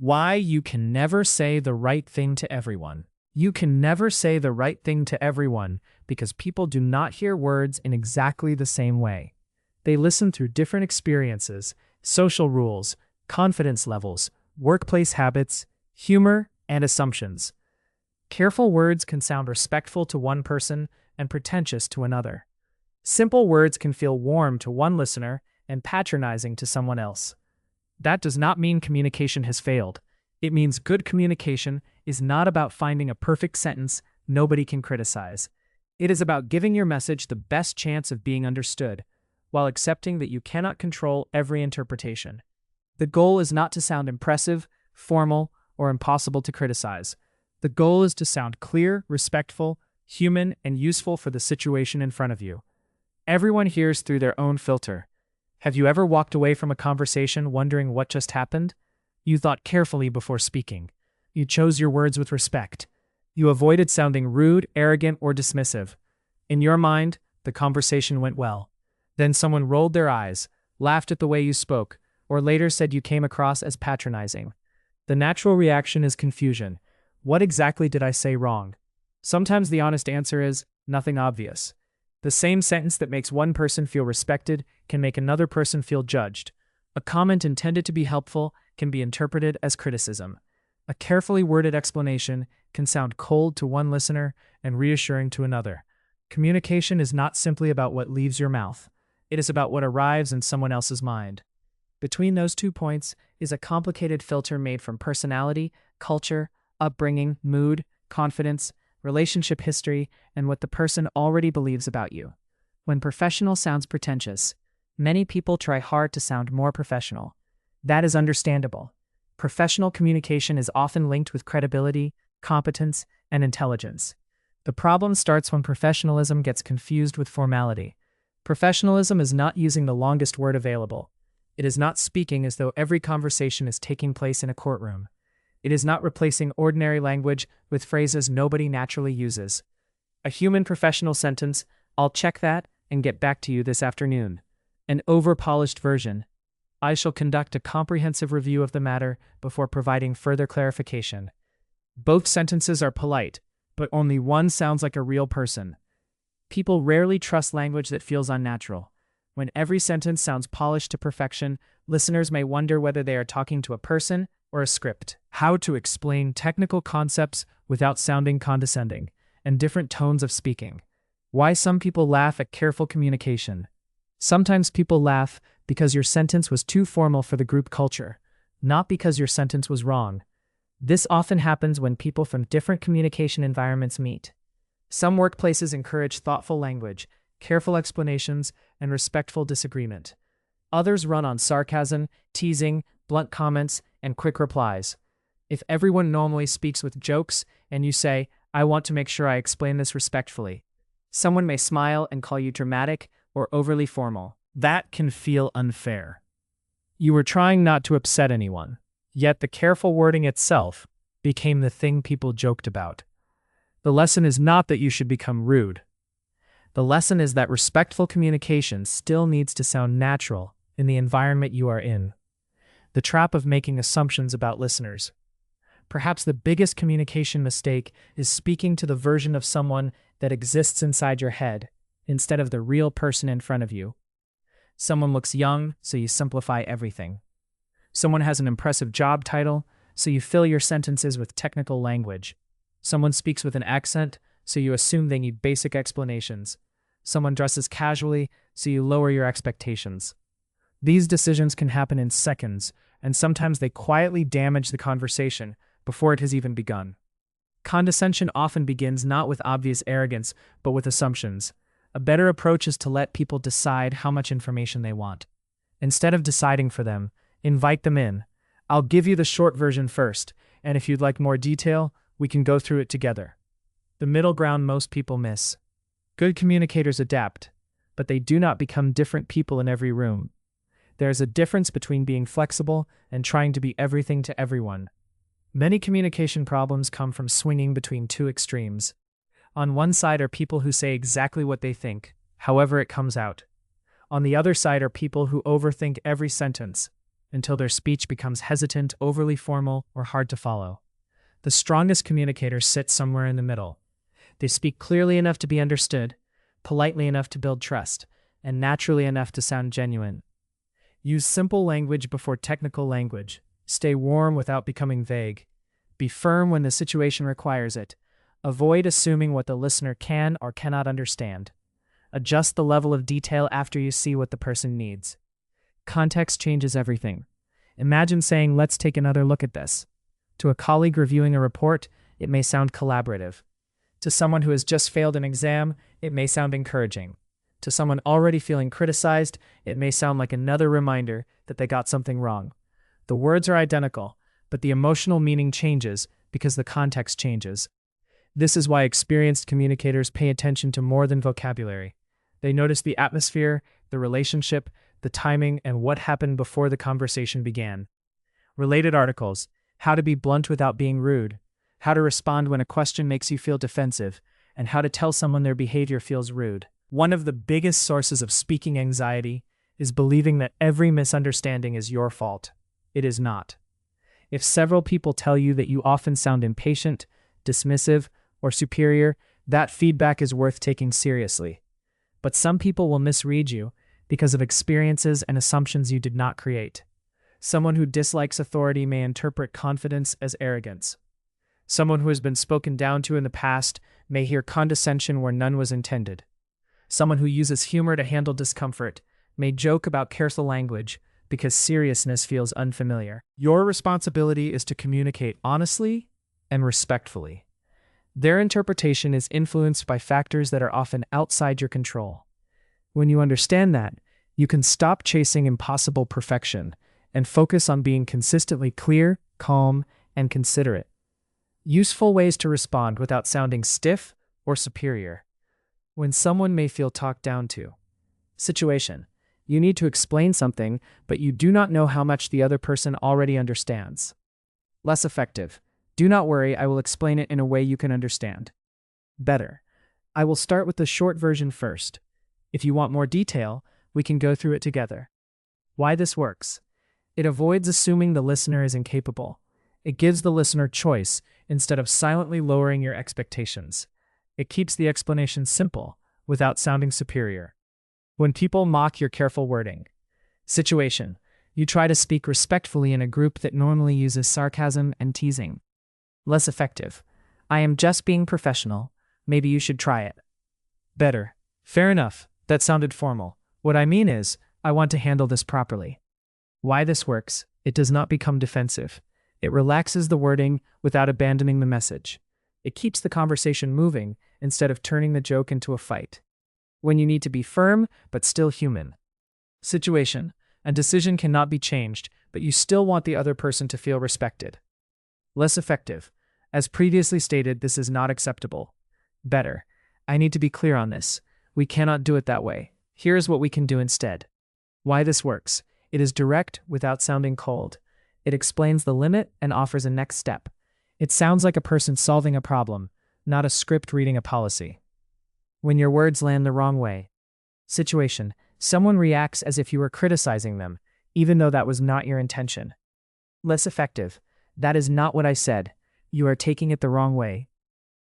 Why you can never say the right thing to everyone. You can never say the right thing to everyone because people do not hear words in exactly the same way. They listen through different experiences, social rules, confidence levels, workplace habits, humor, and assumptions. Careful words can sound respectful to one person and pretentious to another. Simple words can feel warm to one listener and patronizing to someone else. That does not mean communication has failed. It means good communication is not about finding a perfect sentence nobody can criticize. It is about giving your message the best chance of being understood, while accepting that you cannot control every interpretation. The goal is not to sound impressive, formal, or impossible to criticize. The goal is to sound clear, respectful, human, and useful for the situation in front of you. Everyone hears through their own filter. Have you ever walked away from a conversation wondering what just happened? You thought carefully before speaking. You chose your words with respect. You avoided sounding rude, arrogant, or dismissive. In your mind, the conversation went well. Then someone rolled their eyes, laughed at the way you spoke, or later said you came across as patronizing. The natural reaction is confusion. What exactly did I say wrong? Sometimes the honest answer is nothing obvious. The same sentence that makes one person feel respected can make another person feel judged. A comment intended to be helpful can be interpreted as criticism. A carefully worded explanation can sound cold to one listener and reassuring to another. Communication is not simply about what leaves your mouth. It is about what arrives in someone else's mind. Between those 2 points is a complicated filter made from personality, culture, upbringing, mood, confidence, relationship history, and what the person already believes about you. When professional sounds pretentious, many people try hard to sound more professional. That is understandable. Professional communication is often linked with credibility, competence, and intelligence. The problem starts when professionalism gets confused with formality. Professionalism is not using the longest word available. It is not speaking as though every conversation is taking place in a courtroom. It is not replacing ordinary language with phrases nobody naturally uses. A human professional sentence, "I'll check that and get back to you this afternoon." An over-polished version, "I shall conduct a comprehensive review of the matter before providing further clarification." Both sentences are polite, but only one sounds like a real person. People rarely trust language that feels unnatural. When every sentence sounds polished to perfection, listeners may wonder whether they are talking to a person or a script. How to explain technical concepts without sounding condescending, and different tones of speaking. Why some people laugh at careful communication. Sometimes people laugh because your sentence was too formal for the group culture, not because your sentence was wrong. This often happens when people from different communication environments meet. Some workplaces encourage thoughtful language, careful explanations, and respectful disagreement. Others run on sarcasm, teasing, blunt comments, and quick replies. If everyone normally speaks with jokes and you say, "I want to make sure I explain this respectfully," someone may smile and call you dramatic or overly formal. That can feel unfair. You were trying not to upset anyone, yet the careful wording itself became the thing people joked about. The lesson is not that you should become rude. The lesson is that respectful communication still needs to sound natural in the environment you are in. The trap of making assumptions about listeners. Perhaps the biggest communication mistake is speaking to the version of someone that exists inside your head, instead of the real person in front of you. Someone looks young, so you simplify everything. Someone has an impressive job title, so you fill your sentences with technical language. Someone speaks with an accent, so you assume they need basic explanations. Someone dresses casually, so you lower your expectations. These decisions can happen in seconds, and sometimes they quietly damage the conversation before it has even begun. Condescension often begins not with obvious arrogance, but with assumptions. A better approach is to let people decide how much information they want. Instead of deciding for them, invite them in. "I'll give you the short version first, and if you'd like more detail, we can go through it together." The middle ground most people miss. Good communicators adapt, but they do not become different people in every room. There is a difference between being flexible and trying to be everything to everyone. Many communication problems come from swinging between two extremes. On one side are people who say exactly what they think, however it comes out. On the other side are people who overthink every sentence. until their speech becomes hesitant, overly formal, or hard to follow. The strongest communicators sit somewhere in the middle. They speak clearly enough to be understood, politely enough to build trust, and naturally enough to sound genuine. Use simple language before technical language. Stay warm without becoming vague. Be firm when the situation requires it. Avoid assuming what the listener can or cannot understand. Adjust the level of detail after you see what the person needs. Context changes everything. Imagine saying, "Let's take another look at this." To a colleague reviewing a report, it may sound collaborative. To someone who has just failed an exam, it may sound encouraging. To someone already feeling criticized, it may sound like another reminder that they got something wrong. The words are identical, but the emotional meaning changes because the context changes. This is why experienced communicators pay attention to more than vocabulary. They notice the atmosphere, the relationship, the timing, and what happened before the conversation began. Related articles: How to be blunt without being rude, How to respond when a question makes you feel defensive, and How to tell someone their behavior feels rude. One of the biggest sources of speaking anxiety is believing that every misunderstanding is your fault. It is not. If several people tell you that you often sound impatient, dismissive, or superior, that feedback is worth taking seriously. But some people will misread you because of experiences and assumptions you did not create. Someone who dislikes authority may interpret confidence as arrogance. Someone who has been spoken down to in the past may hear condescension where none was intended. Someone who uses humor to handle discomfort may joke about careful language because seriousness feels unfamiliar. Your responsibility is to communicate honestly and respectfully. Their interpretation is influenced by factors that are often outside your control. When you understand that, you can stop chasing impossible perfection and focus on being consistently clear, calm, and considerate. Useful ways to respond without sounding stiff or superior. When someone may feel talked down to. Situation: You need to explain something, but you do not know how much the other person already understands. Less effective: Do not worry, I will explain it in a way you can understand. Better: I will start with the short version first. If you want more detail, we can go through it together. Why this works: It avoids assuming the listener is incapable. It gives the listener choice instead of silently lowering your expectations. It keeps the explanation simple without sounding superior. When people mock your careful wording. Situation: You try to speak respectfully in a group that normally uses sarcasm and teasing. Less effective: I am just being professional. Maybe you should try it. Better: Fair enough, that sounded formal. What I mean is, I want to handle this properly. Why this works: It does not become defensive. It relaxes the wording without abandoning the message. It keeps the conversation moving instead of turning the joke into a fight. When you need to be firm but still human. Situation: A decision cannot be changed, but you still want the other person to feel respected. Less effective: As previously stated, this is not acceptable. Better: I need to be clear on this. We cannot do it that way. Here's what we can do instead. Why this works: It is direct without sounding cold. It explains the limit and offers a next step. It sounds like a person solving a problem, not a script reading a policy. When your words land the wrong way. Situation: Someone reacts as if you were criticizing them, even though that was not your intention. Less effective: That is not what I said. You are taking it the wrong way.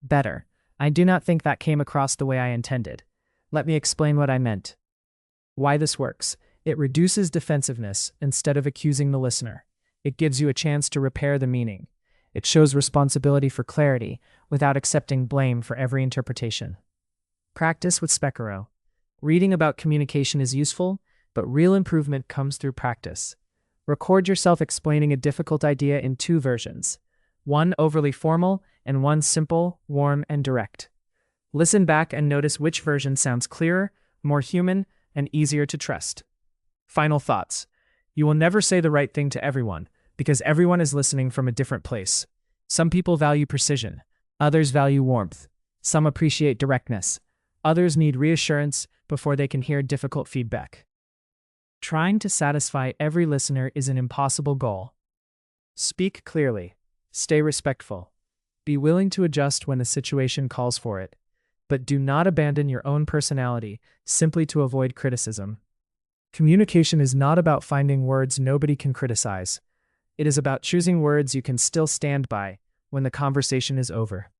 Better: I do not think that came across the way I intended. Let me explain what I meant. Why this works: It reduces defensiveness instead of accusing the listener. It gives you a chance to repair the meaning. It shows responsibility for clarity without accepting blame for every interpretation. Practice with Spekero. Reading about communication is useful, but real improvement comes through practice. Record yourself explaining a difficult idea in 2 versions. One overly formal and one simple, warm, and direct. Listen back and notice which version sounds clearer, more human, and easier to trust. Final thoughts. You will never say the right thing to everyone, because everyone is listening from a different place. Some people value precision. Others value warmth. Some appreciate directness. Others need reassurance before they can hear difficult feedback. Trying to satisfy every listener is an impossible goal. Speak clearly. Stay respectful. Be willing to adjust when the situation calls for it. But do not abandon your own personality simply to avoid criticism. Communication is not about finding words nobody can criticize. It is about choosing words you can still stand by when the conversation is over.